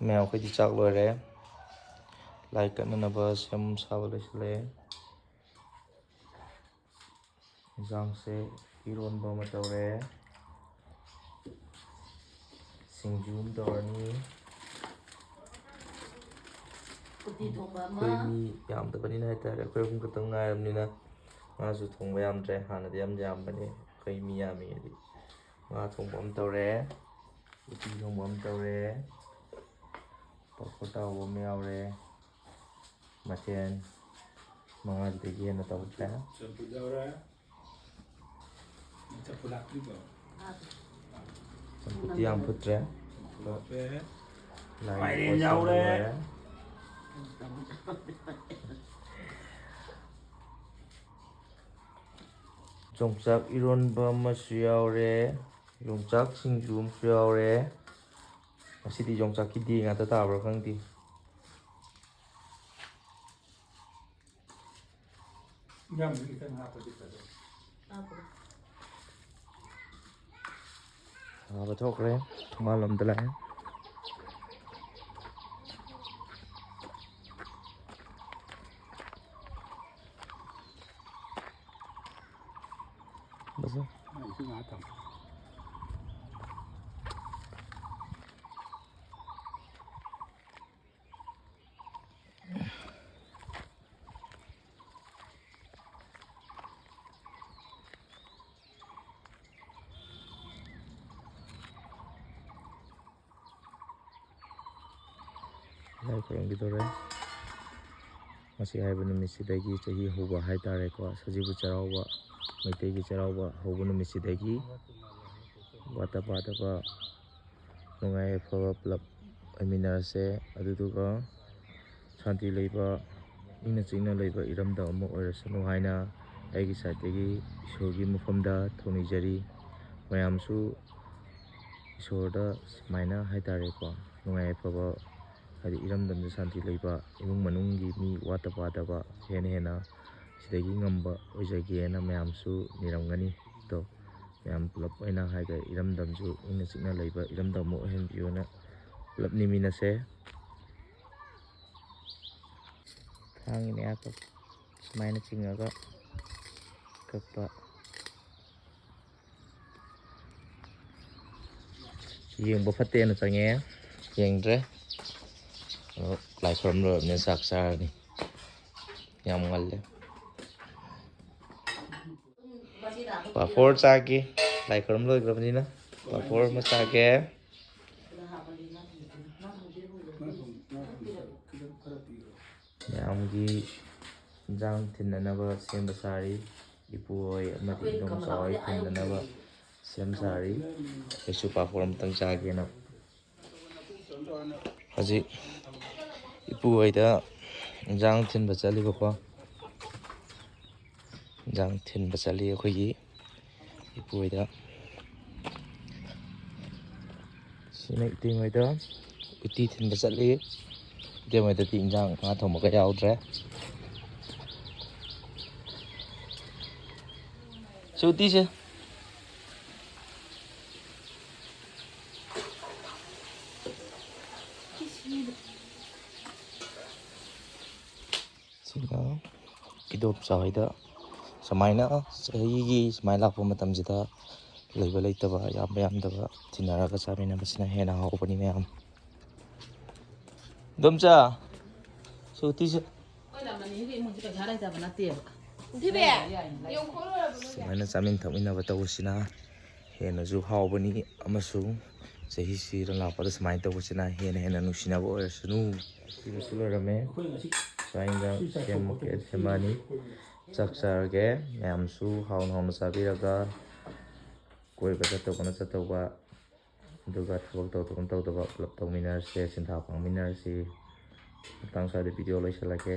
Mèo khơi đi chạc lôi rè. Lại cận nó bơ xem sao lấy lệ. Giang sẽ iron bơ mà tàu rè. Sinh zoom tàu ni. Khơi mi yam tập bani này ta khơi không có tông ngay làm ni na. Nga su thong bayam tre hana di yam bani khơi mi yam mi di. Nga thong bom tàu rè. Uti thong bom tàu rè. Pakko tàu bom mèo rè. Maten mga digi na tàu tre. Campur jauh raya. Campur lak juga. Campur tiang putre. Campur apa? Lain jauh rè. Yongchak ironba masu yaure. Yongchak singju masu yaure. Masidi yongchak ki di ngata tabra khangti. Ngam ni kan apa kita tu? Apa thok re? Malam dalai. Basta. Itu ngatam. Lai khurang gitu re. Masih hai banu misidagi chahi hoba hai tare ko sajibu cheiraobba maitei gi cheiraobba hobunu misidagi wata pada ba nungai phaba plap aminarse aduduga shanti leiba ina chingna leiba iramda amu oirasanu haina aigi saitegi isorgi mufamda thonijari mayamsu isorda smaina hai tare ko nungai phaba hadi iramdamda shanti leiba imung manunggi mi wata pada ba hena sidagi ngamba oijagena mayamsu niramgani to mayam pulap aina haiga iramdamju ina chikna leiba iramdamu henbiona pulap niminase thang ini apa smaina chingaga kakpa yengba fatte na change yengdre lại from rồi nên sạc xa đi nhầm ngal le pa for cha ki lại from rồi rồi đi na pa for mà cha ke nhầm ki jang thin na ba sem basari ipuoi amati dong soi thin na ba sem sari esu pa for tang cha ke na haji ipu aida jang thin bachali ko jang thin bachali khoi ipu aida sine ting aida uti thin bachali de mai da ting jang nga thom ka yaw dre suti se idop saida samaina sahi samai lakpa matamjida leiba leitaba yam daba tinaraga chamina basina hena haupani mayam domcha suti se samaina chamin thamina batawsina hena ju haupani amasung sahi siran lakpada samai tawsina hena nusina bo sunu sulurame sainga semke semani chaksarge yamsu haun haun sabiraga koi bata to kana chatoba duga thok to ba plap to minar se sintha pang minar si tang sa de video lai salake